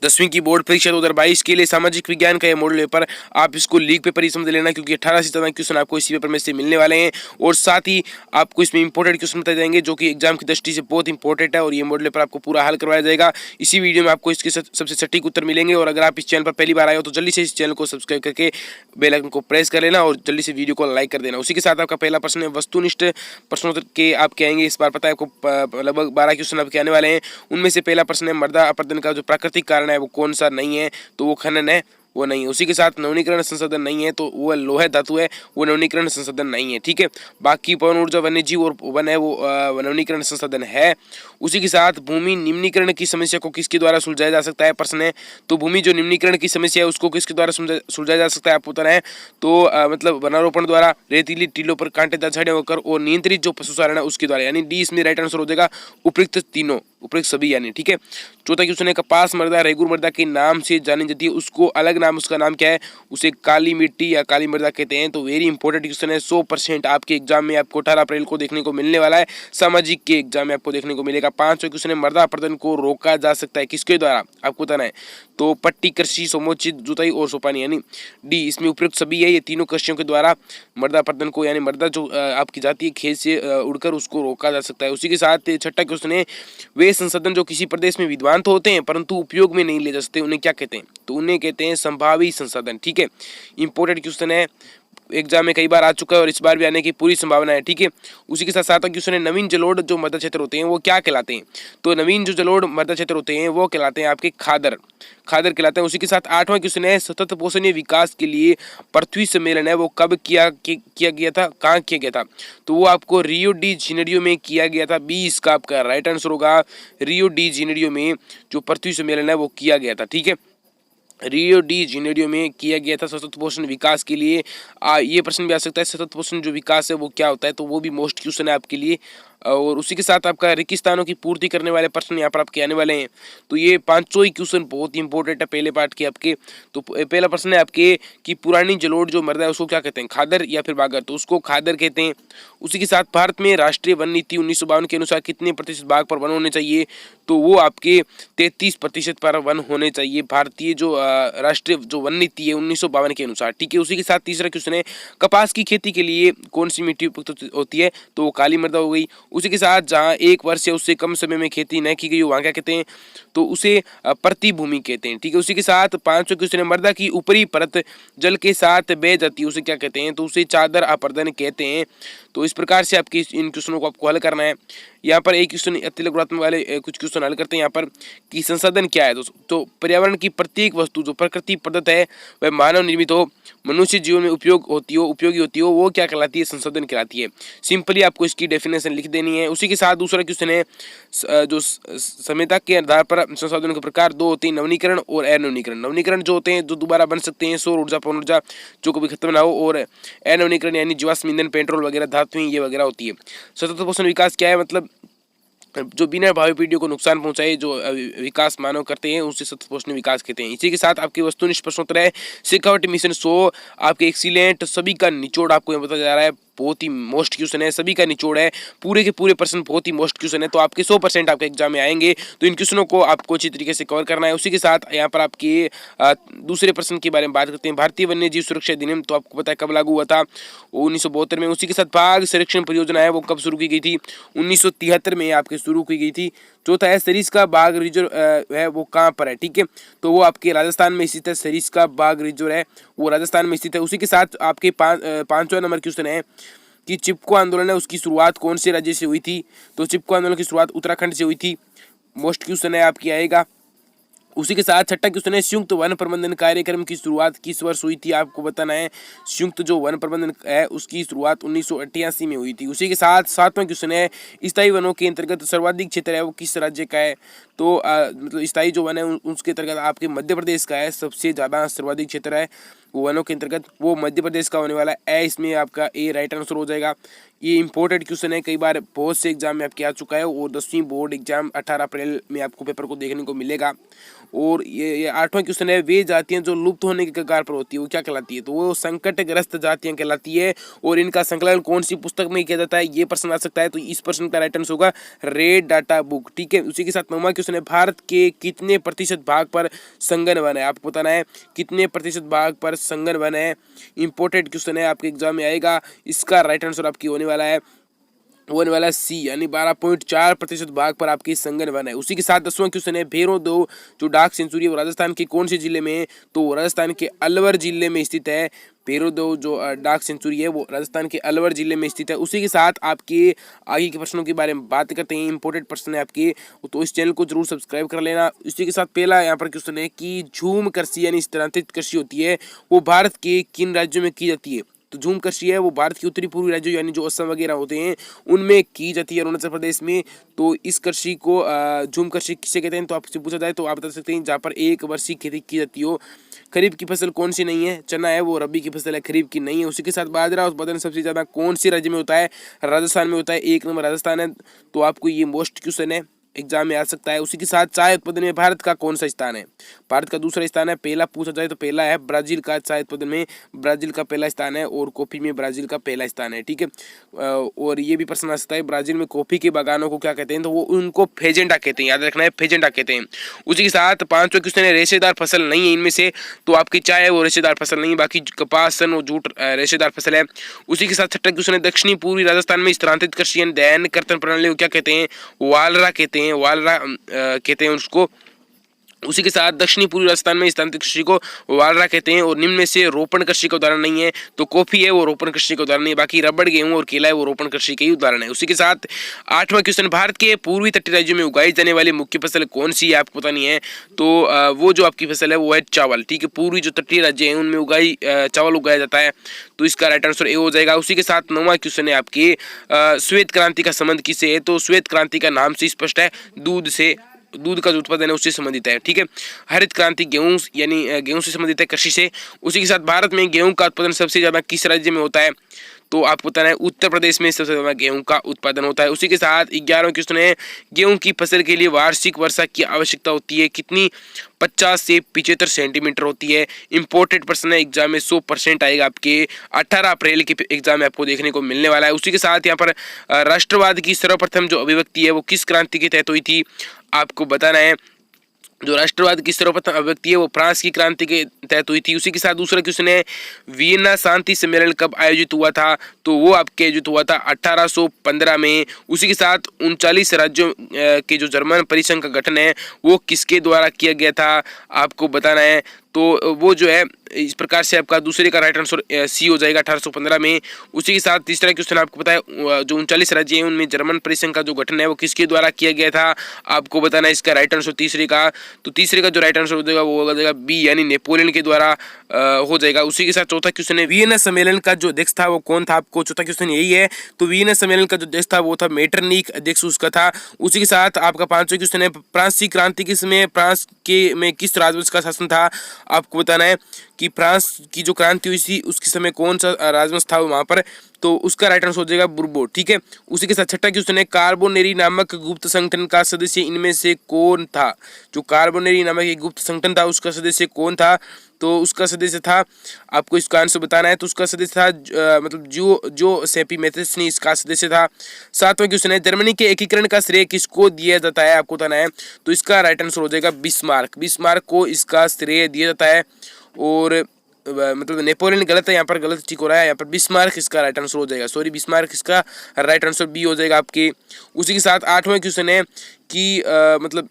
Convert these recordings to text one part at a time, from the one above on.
10वीं की बोर्ड परीक्षा 2022 के लिए सामाजिक विज्ञान का ये मॉडल पेपर आप इसको लीग पेपर ही समझ लेना, क्योंकि 18 से ज़्यादा क्वेश्चन आपको इसी पेपर में से मिलने वाले हैं। और साथ ही आपको इसमें इंपॉर्टेंट क्वेश्चन बताए जाएंगे जो कि एग्जाम की दृष्टि से बहुत इंपॉर्टेंट है, और ये मॉडल पेपर आपको पूरा हल करवाया जाएगा। इसी वीडियो में आपको इसके सबसे सटीक उत्तर मिलेंगे। और अगर आप इस चैनल पर पहली बार आए हो तो जल्दी से इस चैनल को सब्सक्राइब करके बेल आइकन को प्रेस कर लेना और जल्दी से वीडियो को लाइक कर देना। उसी के साथ आपका पहला प्रश्न है वस्तुनिष्ठ प्रश्नोत्तर के आपके आएंगे। इस बार पता है आपको लगभग 12 क्वेश्चन आपके आने वाले हैं। उनमें से पहला प्रश्न है मृदा अपरदन का जो प्राकृतिक कारण है वो कौन सा नहीं है, तो वो खनन है, वो नहीं है। उसी के साथ नवीनीकरण संसाधन नहीं है, तो वो लोहा धातु है, वो नवीनीकरण संसाधन नहीं है। ठीक है, बाकी पवन ऊर्जा वन्य जीव और वन है वो नवीनीकरण संसाधन है। उसी के साथ भूमि निम्नीकरण की समस्या को किसके द्वारा सुलझाया जा सकता है, प्रश्न है। तो भूमि जो निम्नीकरण की समस्या है उसको किसके द्वारा सुलझाया जा सकता है, आपको बताना है। तो मतलब वनारोपण द्वारा, रेतीली टीलों पर कांटेदार झाड़ियां होकर, और नियंत्रित जो पशुचारण है उसके द्वारा, यानी डी इसमें राइट आंसर हो जाएगा, उपयुक्त तीनों, उपयुक्त सभी यानी। ठीक है, चौथा क्वेश्चन है कपास मृदा रेगुर मृदा के नाम से जानी जाती है, उसको अलग नाम, उसका नाम क्या है, उसे काली मिट्टी या काली मृदा कहते हैं। तो वेरी इंपॉर्टेंट क्वेश्चन है, 100% आपके एग्जाम में आपको 18 अप्रैल को देखने को मिलने वाला है, सामाजिक के एग्जाम में आपको देखने को मिलेगा। पांचवा क्वेश्चन है मृदा अपरदन को रोका जा सकता है किसके द्वारा, आपको बताना है। तो पट्टी, कृषि, समुचित जुताई और सोपानी, यानी डी इसमें उपयुक्त सभी है। ये तीनों कृषियों के द्वारा मृदा अपरदन को, यानी मृदा जो आपकी जाती है खेत से उड़कर, उसको रोका जा सकता है। उसी के साथ छठा क्वेश्चन है वे संसाधन जो किसी प्रदेश में विद्वान तो होते हैं परंतु उपयोग में नहीं ले जा सकते, उन्हें क्या कहते हैं, तो उन्हें कहते हैं संभावी संसाधन। ठीक है, इंपॉर्टेंट क्वेश्चन है, एग्जाम में कई बार आ चुका है और इस बार भी आने की पूरी संभावना है। ठीक है, उसी के साथ सातवां क्वेश्चन है नवीन जलोढ़ जो मृदा क्षेत्र होते हैं वो क्या कहलाते हैं, तो नवीन जो जलोढ़ मृदा क्षेत्र होते हैं वो कहलाते हैं आपके खादर, खादर कहलाते हैं। उसी के साथ आठवां क्वेश्चन है सतत पोषणीय विकास के लिए पृथ्वी सम्मेलन है वो कब किया गया था, कहाँ किया गया था, तो वो आपको रियो डी जेनेरियो में किया गया था। 20 का आपका राइट आंसर होगा, रियो डी जेनेरियो में जो पृथ्वी सम्मेलन है वो किया गया था। ठीक है, रियो डी जेनेरियो में किया गया था सतत पोषण विकास के लिए। ये प्रश्न भी आ सकता है सतत पोषण जो विकास है वो क्या होता है, तो वो भी मोस्ट क्वेश्चन है आपके लिए। और उसी के साथ आपका रेगिस्तानों की पूर्ति करने वाले प्रश्न यहाँ पर आपके आने वाले हैं। तो ये पांचों ही क्वेश्चन बहुत ही इंपॉर्टेंट है पहले पार्ट के आपके। तो पहला प्रश्न है आपके कि पुरानी जलोढ़ जो मृदा है उसको क्या कहते हैं, खादर या फिर बागर, तो उसको खादर कहते हैं। उसी के साथ भारत में राष्ट्रीय वन नीति 1952 के अनुसार कितने प्रतिशत भाग पर वन होने चाहिए, तो वो आपके 33% पर वन होने चाहिए, भारतीय जो राष्ट्रीय जो वन नीति है 1952 के अनुसार। ठीक है, उसी के साथ तीसरा क्वेश्चन है कपास की खेती के लिए कौन सी मिट्टी उपयुक्त होती है, तो वो काली मृदा हो गई। उसी के साथ जहाँ एक वर्ष या उससे कम समय में खेती न की गई वहाँ क्या कहते हैं, तो उसे प्रतिभूमि कहते हैं। ठीक है, उसी के साथ पांचवा क्वेश्चन है मृदा की ऊपरी परत जल के साथ बह जाती है उसे क्या कहते हैं, तो उसे चादर अपरदन कहते हैं। तो इस प्रकार से आपकी इन क्वेश्चनों को आपको हल करना है। यहाँ पर एक क्वेश्चन अति लघुत्मक वाले कुछ क्वेश्चन हल करते हैं। यहाँ पर कि संसाधन क्या है, तो पर्यावरण की प्रत्येक वस्तु जो प्रकृति प्रदत्त है वह मानव निर्मित हो, मनुष्य जीवन में उपयोगी होती हो, वो क्या कहलाती है, संसाधन कहलाती है। सिंपली आपको इसकी डेफिनेशन लिख देनी है। उसी के साथ दूसरा क्वेश्चन है जो समयता के आधार पर संसाधनों के प्रकार दो होते हैं, नवीनीकरण और अनवीनीकरण। नवीनीकरण जो होते हैं जो दोबारा बन सकते हैं, सौर ऊर्जा, पवन ऊर्जा जो कभी खत्म ना हो, और अनवीनीकरण यानी जीवाश्म ईंधन, पेट्रोल वगैरह, धातुएं ये वगैरह होती है। सतत पोषण विकास क्या है, मतलब जो बिना भावी पीढ़ियों को नुकसान पहुंचाए जो विकास मानव करते हैं उसे सतत पोषण विकास कहते हैं। इसी के साथ आपके वस्तुनिष्ठ प्रश्नोत्तर है शेखावटी मिशन 100 आपके एक्सीलेंट सभी का निचोड़ आपको यहाँ बताया जा रहा है, बहुत ही मोस्ट क्वेश्चन है, सभी का निचोड़ है, पूरे के पूरे प्रश्न बहुत ही मोस्ट क्वेश्चन है। तो आपके 100% आपके एग्जाम में आएंगे, तो इन क्वेश्चनों को आपको अच्छी तरीके से कवर करना है। उसी के साथ यहाँ पर आपके दूसरे प्रश्न के बारे में बात करते हैं, भारतीय वन्य जीव सुरक्षा अधिनियम तो आपको पता है कब लागू हुआ था, 1972 में। उसी के साथ बाघ संरक्षण परियोजना है वो कब शुरू की गई थी, 1973 में आपके शुरू की गई थी। चौथा है सरिस्का बाघ रिजर्व है वो कहाँ पर है, ठीक है, तो वो आपके राजस्थान में स्थित है, सरिस्का बाघ रिजर्व है वो राजस्थान में स्थित है। उसी के साथ आपके पांचवा नंबर क्वेश्चन है कि चिपको आंदोलन है उसकी शुरुआत कौन से राज्य से हुई थी, तो चिपको आंदोलन की शुरुआत उत्तराखंड से हुई थी, मोस्ट क्वेश्चन है आपकी आएगा। उसी के साथ छठा क्वेश्चन है संयुक्त वन प्रबंधन कार्यक्रम की शुरुआत किस वर्ष हुई थी, आपको बताना है। संयुक्त जो वन प्रबंधन है उसकी शुरुआत 1988 में हुई थी। उसी के साथ सातवां क्वेश्चन है स्थायी वनों के अंतर्गत सर्वाधिक क्षेत्र है वो किस राज्य का है, तो मतलब स्थायी जो वन है उसके अंतर्गत आपके मध्य प्रदेश का है, सबसे ज़्यादा सर्वाधिक क्षेत्र है वो वनों के अंतर्गत वो मध्य प्रदेश का होने वाला है। इसमें आपका ए राइट आंसर हो जाएगा। ये इंपॉर्टेंट क्वेश्चन है, कई बार बहुत से एग्जाम में आपके आ चुका है, और 10वीं बोर्ड एग्जाम 18 अप्रैल में आपको पेपर को देखने को मिलेगा। और ये 8वां क्वेश्चन है, वे जातियां जो लुप्त होने के कगार पर होती है वो क्या कहलाती है? तो वो संकटग्रस्त जातियां कहलाती है। और इनका संकलन कौन सी पुस्तक में किया जाता है, ये प्रश्न आ सकता है। तो इस प्रश्न का राइट आंसर होगा रेड डाटा बुक, ठीक है। उसी के साथ 9वां क्वेश्चन है, भारत के कितने प्रतिशत भाग पर संगन वन है? आपको बताना है कितने प्रतिशत भाग पर संगन वन है। इंपॉर्टेंट क्वेश्चन है, आपके एग्जाम में आएगा। इसका राइट आंसर आपकी होने वाला सी, यानी 12.4% भाग पर आपकी संगन वन है। उसी के साथ 10वां क्वेश्चन है, भैरो दो जो डाक सेंचुरी है वो राजस्थान के कौन से जिले में है? तो राजस्थान के अलवर जिले में स्थित है। भैरो दो जो डाक सेंचुरी है वो राजस्थान के अलवर जिले में स्थित है। उसी के साथ आपके आगे के प्रश्नों के बारे में बात करते हैं। इंपॉर्टेंट प्रश्न है आपके, तो इस चैनल को जरूर सब्सक्राइब कर लेना। इसी के साथ पहला यहाँ पर क्वेश्चन है कि झूम कृषि यानी स्थानांतरित कृषि होती है वो भारत के किन राज्यों में की जाती है? तो झूम कृषि है वो भारत के उत्तरी पूर्वी राज्यों यानी जो असम वगैरह होते हैं उनमें की जाती है, अरुणाचल प्रदेश में। तो इस कृषि को झूम कृषि किसे कहते हैं? तो आपसे पूछा जाए तो आप बता सकते हैं जहाँ पर एक वर्षीय खेती की जाती हो। खरीफ की फसल कौन सी नहीं है? चना है वो रबी की फसल है, खरीफ की नहीं है। उसी के साथ बाजरा उत्पादन सबसे ज्यादा कौन से राज्य में होता है? राजस्थान में होता है, 1 नंबर राजस्थान है। तो आपको ये मोस्ट क्वेश्चन है, एग्जाम में आ सकता है। उसी के साथ चाय उत्पादन में भारत का कौन सा स्थान है? भारत का दूसरा स्थान है। पहला पूछा जाए तो पहला है ब्राजील का, चाय उत्पादन में ब्राजील का पहला स्थान है और कॉफी में ब्राजील का पहला स्थान है, ठीक है। और ये भी प्रश्न आ सकता है, ब्राजील में कॉफी के बागानों को क्या कहते हैं? तो वो उनको फेजेंडा कहते हैं, याद रखना है, फेजेंडा कहते हैं। उसी के साथ 5वां क्वेश्चन है, रेशेदार फसल नहीं है इनमें से। तो आपकी चाय है वो रेशेदार फसल नहीं है, बाकी कपास, सन और जूट रेशेदार फसल है। उसी के साथ 6वां क्वेश्चन है, दक्षिणी पूर्वी राजस्थान में स्थानांतरित कृषि यानी दैन कर्तन प्रणाली को क्या कहते हैं? वालरा कहते हैं, वालरा कहते हैं उसको। उसी के साथ दक्षिणी पूर्वी राजस्थान में स्थानांतरित कृषि को वालरा कहते हैं। और निम्न में से रोपण कृषि का उदाहरण नहीं है। तो कॉफी है वो रोपण कृषि का उदाहरण नहीं है, बाकी रबड़, गेहूं और केला है वो रोपण कृषि के ही उदाहरण है। उसी के साथ 8वां क्वेश्चन, भारत के पूर्वी तटीय राज्यों में उगाई जाने वाली मुख्य फसल कौन सी है? आपको पता नहीं है। तो वो जो आपकी फसल है वो है चावल, ठीक है। पूर्वी जो तटीय राज्य है उनमें चावल उगाया जाता है। तो इसका राइट आंसर ए हो जाएगा। उसी के साथ 9वां क्वेश्चन है आपके, श्वेत क्रांति का संबंध किससे है? तो श्वेत क्रांति का नाम से स्पष्ट है, दूध का जो उत्पादन है उससे संबंधित है, ठीक है। हरित क्रांति गेहूं यानी गेहूं से संबंधित है, कृषि से। उसी के साथ भारत में गेहूं का उत्पादन सबसे ज्यादा किस राज्य में होता है? तो आपको बताना है उत्तर प्रदेश में सबसे ज्यादा गेहूं का उत्पादन होता है। उसी के साथ 11वां क्वेश्चन है, गेहूं की फसल के लिए वार्षिक वर्षा की आवश्यकता होती है कितनी? 50 से 75 सेंटीमीटर होती है। इंपॉर्टेंट प्रश्न है, एग्जाम में 100% आएगा आपके। 18 अप्रैल के एग्जाम में आपको देखने को मिलने वाला है। उसी के साथ यहाँ पर राष्ट्रवाद की सर्वप्रथम जो अभिव्यक्ति है वो किस क्रांति के तहत हुई थी? आपको बताना है। जो राष्ट्रवाद की सर्वप्रथम अभिव्यक्ति है वो फ्रांस की क्रांति के तहत हुई थी। उसी के साथ दूसरा क्वेश्चन है, वियना शांति सम्मेलन कब आयोजित हुआ था? तो वो आपके आयोजित हुआ था 1815 में। उसी के साथ 39 राज्यों के जो जर्मन परिसंघ का गठन है वो किसके द्वारा किया गया था? आपको बताना है। तो वो जो है इस प्रकार से आपका दूसरे का राइट आंसर सी हो जाएगा, 1815 में। उसी के साथ तीसरा क्वेश्चन आपको पता है, जो 39 राज्य हैं उनमें जर्मन परिसंघ का जो गठन है वो किसके द्वारा किया गया था? आपको बताना है इसका राइट आंसर तीसरे का। तो तीसरे का जो राइट आंसर हो जाएगा वो हो जाएगा बी, यानी नेपोलियन के द्वारा हो जाएगा। उसी के साथ चौथा क्वेश्चन है, वियना सम्मेलन का जो अध्यक्ष था वो कौन था? आपको चौथा क्वेश्चन यही है। तो वियना सम्मेलन का जो अध्यक्ष था वो था मेटरनिक, अध्यक्ष उसका था। उसी के साथ आपका 5वां क्वेश्चन है, फ्रांसीसी क्रांति के समय फ्रांस के में किस राजवंश का शासन था? आपको बताना है कि फ्रांस की जो क्रांति हुई थी उसके समय कौन सा राजवंश था वहां पर? तो उसका राइट आंसर हो जाएगा बुर्बो, ठीक है। उसी के साथ 6वां क्वेश्चन है, कार्बोनेरी नामक गुप्त संगठन का सदस्य इनमें से कौन था? जो कार्बोनेरी नामक एक गुप्त संगठन था उसका सदस्य कौन था? तो उसका सदस्य था, आपको इसका आंसर बताना है। तो उसका सदस्य था मतलब जो सेपी मैथेस इसका सदस्य था। 7वां क्वेश्चन है, जर्मनी के एकीकरण का श्रेय किसको दिया जाता है? आपको बताना है। तो इसका राइट आंसर हो जाएगा बिस्मार्क को इसका श्रेय दिया जाता है। और मतलब नेपोलियन गलत है, यहाँ पर गलत ठीक हो रहा है, यहाँ पर बिस्मार्क इसका राइट आंसर हो जाएगा, सॉरी बिस्मार्क इसका राइट आंसर बी हो जाएगा आपके। उसी के साथ 8वां क्वेश्चन है कि मतलब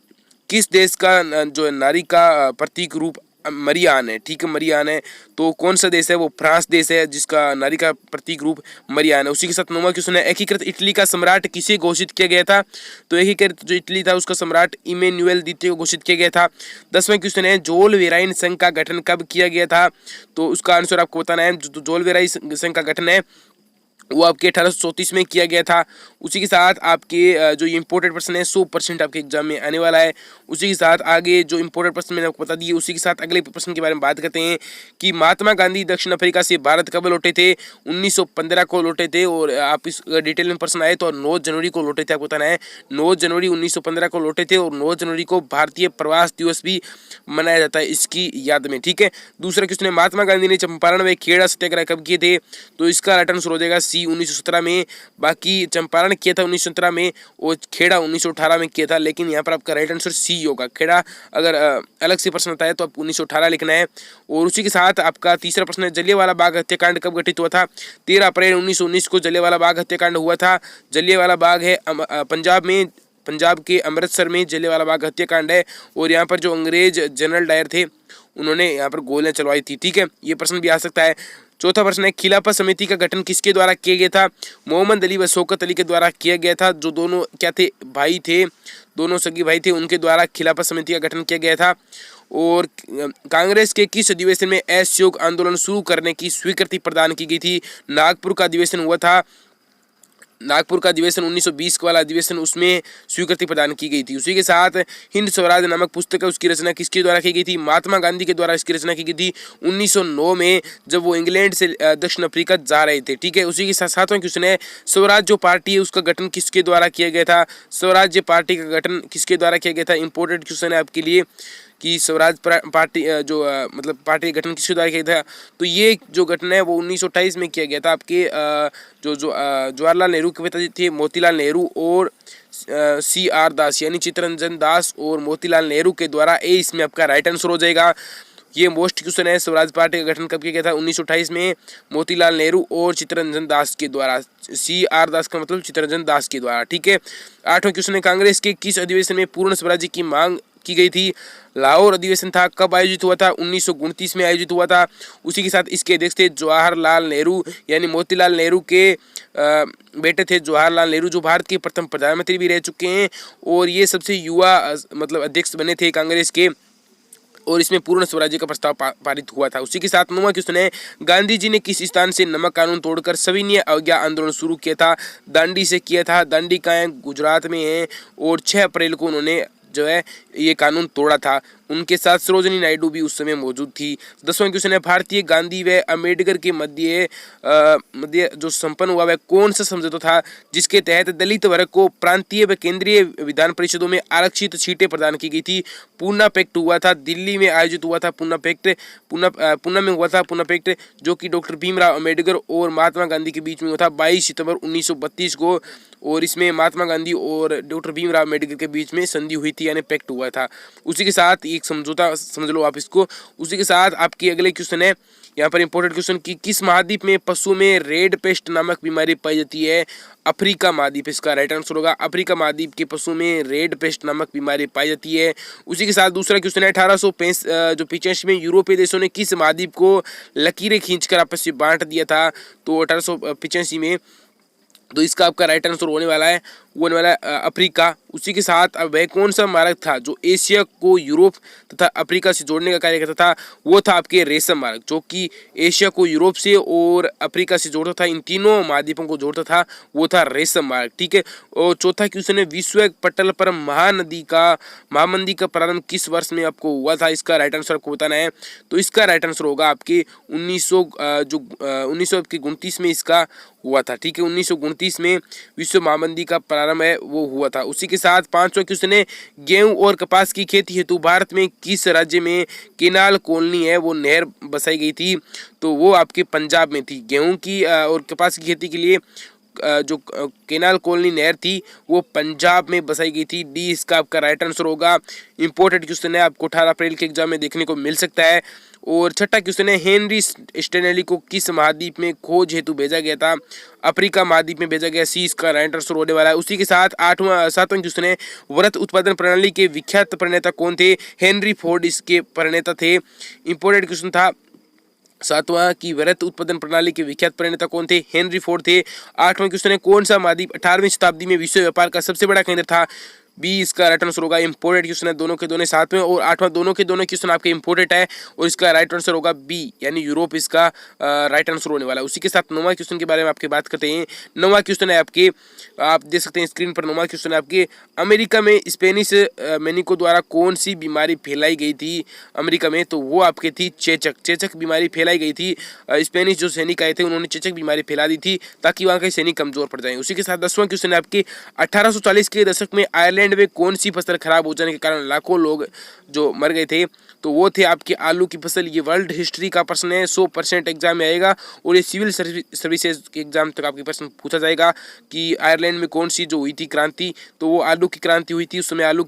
किस देश का जो नारी का प्रतीक रूप मरियान है, ठीक है, मरियान है। तो कौन सा देश है? वो फ्रांस देश है जिसका नारी का प्रतीक रूप मरियान है। उसी के साथ 9वां क्वेश्चन है, एकीकृत इटली का सम्राट किसे घोषित किया गया था? तो एकीकृत जो इटली था उसका सम्राट इमैनुएल द्वितीय को घोषित किया गया था। 10वां क्वेश्चन है, जोल वेराइन संघ का गठन कब किया गया था? तो उसका आंसर आपको बताना है। जो जोल वेराइन संघ का गठन है वो आपके 1834 में किया गया था। उसी के साथ आपके जो ये इंपोर्टेड प्रश्न है 100% आपके एग्जाम में आने वाला है। उसी के साथ आगे जो इंपोर्टेड प्रश्न मैंने आपको बता दिए, उसी के साथ अगले प्रश्न के बारे में बात करते हैं कि महात्मा गांधी दक्षिण अफ्रीका से भारत कब लौटे थे। 1915 को लौटे थे। और आप इस डिटेल में प्रश्न आए तो 9 जनवरी को लौटे थे, आपको बताना है 9 जनवरी 1915 को लौटे थे। और 9 जनवरी को भारतीय प्रवास दिवस भी मनाया जाता है इसकी याद में, ठीक है। दूसरा क्वेश्चन है महात्मा गांधी ने चंपारण में खेड़ा सत्याग्रह कब किए थे। तो इसका राइट आंसर हो जाएगा सी 1917 में। बाकी चंपारण किया था 1917 में और खेड़ा 1918 में किया था, लेकिन यहाँ पर आपका राइट आंसर सी होगा। खेड़ा अगर अलग से प्रश्न आता है तो आपको 1918 लिखना है। और उसी के साथ आपका तीसरा प्रश्न है जलियांवाला बाग हत्याकांड कब घटित हुआ था। 13 अप्रैल 1919 को जलियांवाला बाग हत्याकांड हुआ था। जलियांवाला बाग है पंजाब के अमृतसर में जलियांवाला बाग हत्याकांड है। और यहाँ पर जो अंग्रेज जनरल डायर थे उन्होंने यहाँ पर गोलियां चलवाई थी, ठीक है। ये प्रश्न भी आ सकता है। चौथा प्रश्न है खिलाफत समिति का गठन किसके द्वारा किया गया था। मोहम्मद अली व शौकत अली के द्वारा किया गया था, जो दोनों क्या थे, भाई थे, दोनों सगे भाई थे, उनके द्वारा खिलाफत समिति का गठन किया गया था। और कांग्रेस के किस अधिवेशन में असहयोग आंदोलन शुरू करने की स्वीकृति प्रदान की गई थी। नागपुर का अधिवेशन हुआ था, नागपुर का अधिवेशन 1920 वाला अधिवेशन, उसमें स्वीकृति प्रदान की गई थी। उसी के साथ हिंद स्वराज नामक पुस्तक है, उसकी रचना किसके द्वारा की गई थी। महात्मा गांधी के द्वारा इसकी रचना की गई थी 1909 में, जब वो इंग्लैंड से दक्षिण अफ्रीका जा रहे थे, ठीक है। उसी के साथ सातवां क्वेश्चन है स्वराज जो पार्टी है उसका गठन किसके द्वारा किया गया था। स्वराज्य पार्टी का गठन किसके द्वारा किया गया था। इंपॉर्टेंट क्वेश्चन है आपके लिए कि स्वराज पार्टी मतलब पार्टी का गठन किसके द्वारा किया था। तो ये जो गठन है वो 1928 में किया गया था। आपके जवाहरलाल नेहरू के पिताजी थे मोतीलाल नेहरू और CR दास, यानी चित्तरंजन दास और मोतीलाल नेहरू के द्वारा। इसमें आपका राइट आंसर हो जाएगा। ये मोस्ट क्वेश्चन है, स्वराज पार्टी का गठन कब किया गया था। 1928 में मोतीलाल नेहरू और चित्तरंजन दास के द्वारा। CR दास का मतलब चित्तरंजन दास के द्वारा, ठीक है। आठवां क्वेश्चन है कांग्रेस के किस अधिवेशन में पूर्ण स्वराज्य की मांग की गई थी। लाहौर अधिवेशन था, कब आयोजित हुआ था। 1929 में आयोजित हुआ था। उसी के साथ इसके अध्यक्ष थे जवाहरलाल नेहरू, यानी मोतीलाल नेहरू के बेटे थे जवाहरलाल नेहरू, जो भारत के प्रथम प्रधानमंत्री भी रह चुके हैं। और ये सबसे युवा मतलब अध्यक्ष बने थे कांग्रेस के। और इसमें पूर्ण स्वराज्य का प्रस्ताव पारित हुआ था। उसी के साथ 9वां क्वेश्चन है गांधी जी ने किस स्थान से नमक कानून तोड़कर सविनय अवज्ञा आंदोलन शुरू किया था। दांडी से किया था। दांडी कहाँ है, गुजरात में है। और 6 अप्रैल को उन्होंने जो है ये कानून तोड़ा था। उनके साथ सरोजिनी नायडू भी उस समय मौजूद थी। 10वां क्वेश्चन है भारतीय गांधी व अम्बेडकर के मध्य जो संपन्न हुआ वह कौन सा समझौता था जिसके तहत दलित वर्ग को प्रांतीय व केंद्रीय विधान परिषदों में आरक्षित सीटें प्रदान की गई थी। पूना पैक्ट हुआ था, दिल्ली में आयोजित हुआ था। पूना में हुआ था पूना पैक्ट, जो कि डॉक्टर भीमराव अम्बेडकर और महात्मा गांधी के बीच में हुआ था 22 सितंबर 1932 को। और इसमें महात्मा गांधी और डॉक्टर भीमराव अम्बेडकर के बीच में संधि हुई थी, यानी पैक्ट हुआ था। उसी के साथ एक समझौता समझ लो आप इसको। उसी के साथ आपकी अगले क्वेश्चन है यहाँ पर इंपॉर्टेंट क्वेश्चन कि किस महाद्वीप में पशुओं में रेड पेस्ट नामक बीमारी पाई जाती है। अफ्रीका महाद्वीप इसका राइट आंसर होगा। अफ्रीका महाद्वीप के पशुओं में रेड पेस्ट नामक बीमारी पाई जाती है। उसी के साथ दूसरा क्वेश्चन है 1885 में यूरोपीय देशों ने किस महाद्वीप को लकीरें खींचकर आपस में बांट दिया था। तो 1885 में, तो इसका आपका राइट आंसर होने वाला है अफ्रीका। उसी के साथ अब वह कौन सा मार्ग था जो एशिया को यूरोप तथा अफ्रीका से जोड़ने का कार्य करता था। वो था आपके रेशम मार्ग, जो कि एशिया को यूरोप से और अफ्रीका से जोड़ता था, इन तीनों महाद्वीपों को जोड़ता था, वो था रेशम मार्ग, ठीक है। और चौथा क्वेश्चन है विश्व पटल पर महामंदी का प्रारंभ किस वर्ष में आपको हुआ था। इसका राइट आंसर आपको बताना है। तो इसका राइट आंसर होगा आपके 1929 में इसका हुआ था, ठीक है। 1929 में विश्व महामंदी का प्रारंभ है वो हुआ था। उसी के साथ 5वां क्वेश्चन है गेहूं और कपास की खेती हेतु भारत में किस राज्य में केनाल कॉलोनी है वो नहर बसाई गई थी। तो वो आपके पंजाब में थी। गेहूं की और कपास की खेती के लिए जो केनाल कॉलोनी नहर थी वो पंजाब में बसाई गई थी। डी इसका आपका राइट आंसर होगा। इंपॉर्टेंट क्वेश्चन है, आपको 18 अप्रैल के एग्जाम में देखने को मिल सकता है। और छठा क्वेश्चन है हेनरी स्टेनली को किस महाद्वीप में खोज हेतु भेजा गया था। अफ्रीका महाद्वीप में भेजा गया। सी इसका राइट आंसर होने वाला है। उसी के साथ 7वां क्वेश्चन है वृत्त उत्पादन प्रणाली के विख्यात प्रणेता कौन थे। हेनरी फोर्ड इसके प्रणेता थे। इंपॉर्टेंट क्वेश्चन था 7वां की वृत्त उत्पादन प्रणाली के विख्यात प्रणेता कौन थे। हेनरी फोर्ड थे। 8वां क्वेश्चन है कौन सा महाद्वीप 18वीं शताब्दी में विश्व व्यापार का सबसे बड़ा केंद्र था। बी इसका राइट आंसर होगा इंपोर्टेड क्वेश्चन है, दोनों के दोनों साथ में। और आठवां दोनों के दोनों क्वेश्चन आपके इंपोर्टेड है और इसका राइट आंसर होगा बी यानी यूरोप इसका राइट आंसर होने वाला है। उसी के साथ 9वां क्वेश्चन के बारे में आपकी बात करते हैं। 9वां क्वेश्चन है आपके, आप देख सकते हैं स्क्रीन पर। 9वां क्वेश्चन है आपके, अमेरिका में स्पेनिश मेनिको द्वारा कौन सी बीमारी फैलाई गई थी अमेरिका में? तो वो आपके थी चेचक। चेचक बीमारी फैलाई गई थी। स्पेनिश जो सैनिक आए थे उन्होंने चेचक बीमारी फैला दी थी ताकि वहाँ के सैनिक कमजोर पड़ जाएं। उसी के साथ 10वां क्वेश्चन है आपके, 1840 के दशक में आयरलैंड में कौन सी फसल खराब हो जाने के कारण लाखों लोग जो मर गए थे? तो वो थे आपके आलू की फसल। ये वर्ल्ड हिस्ट्री का प्रश्न है, 100% एग्जाम में आएगा और ये सिविल सर्विसेज के एग्जाम तक आपके प्रश्न पूछा जाएगा कि आयरलैंड में कौन सी जो हुई थी क्रांति, तो वो आलू की क्रांति हुई थी। उस समय आलू की